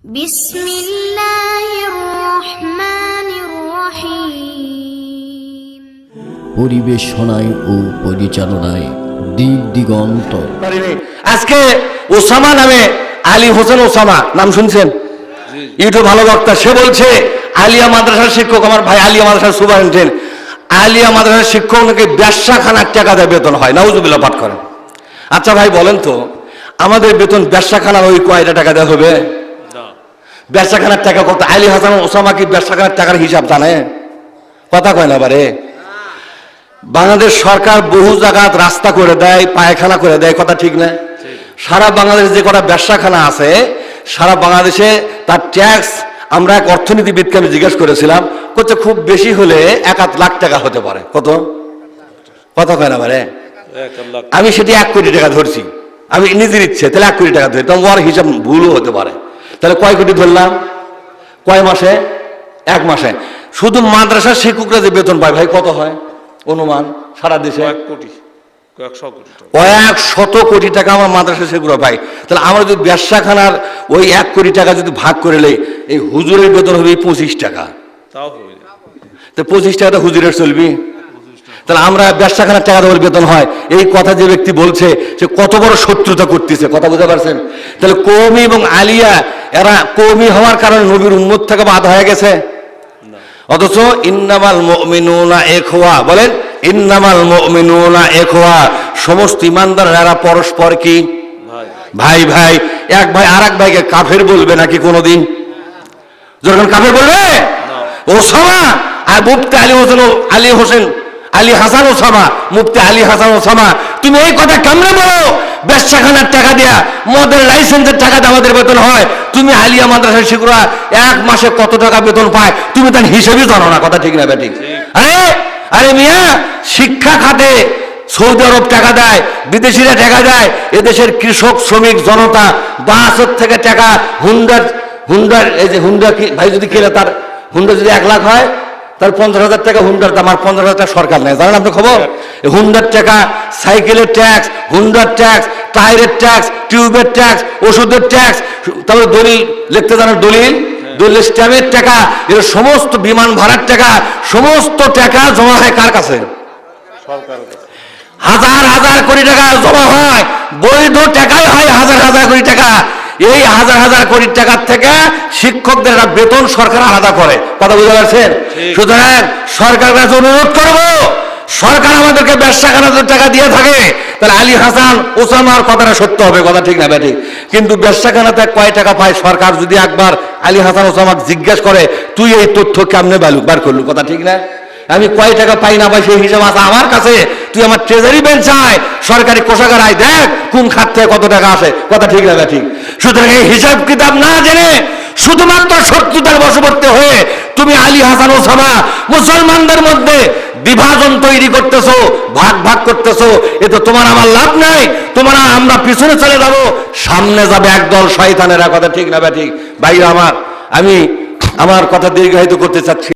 বিসমিল্লাহির রহমানির রহিম। পরিবেশনায় ও পরিচালনায় দিক দিগন্ত। আজকে ওসামা নামে আলী হোসেন ওসামা নাম শুনছেন? ইউটিউব ভালো বক্তা। সে বলছে আলিয়া মাদ্রাসার শিক্ষক, আমার ভাই আলিয়া মাদ্রাসার সুপারিনটেন্ডেন্ট, আলিয়া মাদ্রাসার শিক্ষক নাকি ব্যবসাখানার টাকা দেয় বেতন হয়। নাউজুবিল্লাহ পাঠ করেন। আচ্ছা ভাই বলেন তো, আমাদের বেতন ব্যবসাখানার ওই কয়টা টাকা দেওয়া হবে? ব্যবসাখানার টাকা কত? আলী হাসান ওসামা কি ব্যবসাখানার টাকার হিসাব জানে? কথা কয় না বারে। বাংলাদেশ সরকার বহু জায়গায় রাস্তা করে দেয়, পায়খানা করে দেয়, কথা ঠিক না? সারা বাংলাদেশে যে কটা ব্যবসাখানা আছে, সারা বাংলাদেশে তার ট্যাক্স, আমরা এক অর্থনীতিবিদকে আমি জিজ্ঞেস করেছিলাম, করছে খুব বেশি হলে 1-8 লাখ টাকা হতে পারে। কত? কথা কয় না বারে। আমি সেটি 1 কোটি টাকা ধরছি, আমি নিজের ইচ্ছে, তাহলে 1 কোটি টাকা ধরি, তখন ওর হিসাব ভুলও হতে পারে। তাহলে কয় কোটি ধরলাম? কয় মাসে? 1 মাসে। শুধু মাদ্রাসার শিক্ষকরা যে বেতন পায় ভাই কত হয় অনুমান সারা দেশে? 100 কোটি টাকা আমার মাদ্রাসা শিক্ষকরা পাই। তাহলে আমরা যদি ব্যবসাখানার ওই 1 কোটি টাকা যদি ভাগ করে নেই, এই হুজুরের বেতন হবে 25 টাকা। তো 25 টাকাটা হুজুরের চলবি? তাহলে আমরা ব্যবসাখানার টাকা দেওয়ার বেতন হয়। এই কথা যে ব্যক্তি বলছে সে কত বড় শত্রুতা করতেছে, কথা বুঝতে পারছেন? তাহলে কওমি এবং আলিয়া এরা কওমি হওয়ার কারণে নবীর উম্মত থেকে বাদ হয়ে গেছে। অথচ ইন্নামাল মুমিনুনা ইখওয়া, বলেন ইন্নামাল মুমিনুনা ইখওয়া, সমস্ত ইমানদার এরা পরস্পর কি ভাই ভাই। এক ভাই আরেক ভাইকে কাফের বলবে নাকি কোনোদিন? যখন কাফের বলবে ওসামা আর মুফতি আলী হাসান ওসামা, মুফতি আলী হাসান ওসামা, তুমি এই কথা কেমনে বলো? ব্যবসাখানার টাকা দেয়া, মদের লাইসেন্সের টাকা দিয়ে আমাদের বেতন হয়। তুমি আলিয়া মাদ্রাসার শিক্ষকরা 1 মাসে কত টাকা বেতন পায় তুমি তার হিসেবই জানো না, কথা ঠিক না বেঠিক? আরে মিয়া, শিক্ষা খাতে সৌদি আরব টাকা দেয়, বিদেশিরা টাকা দেয়, এদেশের কৃষক শ্রমিক জনতা বাসের থেকে টাকা, হুন্ডার এই যে হুন্ডা ভাই যদি কিনে, তার হুন্ডা যদি 1 লাখ হয়, তার 50,000 টাকা হুন্ডার দাম, আর 50,000 টাকা সরকার নেয়। জানেন আপনি খবর? হুন্ডার টাকা, সাইকেলের ট্যাক্স, হুন্ডার ট্যাক্স, টায়ারের ট্যাক্স, টিউবের ট্যাক্স, ওষুধের ট্যাক্স, তারপরে দলিল লিখতে জানার দলিল স্ট্যাম্পের টাকা, এর সমস্ত বিমান ভাড়ার টাকা, সমস্ত টাকা জমা হয় কার কাছে? সরকারের কাছে। হাজার হাজার কোটি টাকা জমা হয়, বৈধ টাকাই হয় হাজার হাজার কোটি টাকা। এই হাজার হাজার কোটি টাকার থেকে শিক্ষকদের বেতন সরকার আলাদা করে, কথা বুঝতে পারছেন? সুতরাং সরকারের কাছে অনুরোধ করবো, সরকার আমাদেরকে ব্যবসাখানাতে টাকা দিয়ে থাকে, তাহলে আলী হাসান ওসামার কথাটা সত্য হবে, কথা ঠিক না বেঠিক? কিন্তু ব্যবসাখানাতে কয় টাকা পায় সরকার যদি একবার আলী হাসান ওসামাকে জিজ্ঞেস করে, তুই এই তথ্য কেমনে বার করলু, কথা ঠিক না? আমি কয় টাকা পাই না পাই সেই হিসাব আছে আমার কাছে। তুই আমার ট্রেজারি বেঞ্চ আয়, সরকারি কোষাগার আয়, দেখ কোন খাত থেকে কত টাকা আসে, কথা ঠিক না ঠিক? সুতরাং এই হিসাব কিতাব না জেনে শুধুমাত্র শত্রুতার বশবর্তী হয়ে তুমি আলী হাসান ওসামা মুসলমানদের মধ্যে বিভাজন তৈরি করতেছো, ভাগ ভাগ করতেছো, এ তো তোমার আমার লাভ নাই। তোমরা আমরা পিছনে চলে যাবো, সামনে যাবে একদল শয়তানেরা, কথা ঠিক না ঠিক? ভাই আমার, আমি আমার কথা দীর্ঘায়িত করতে চাচ্ছি।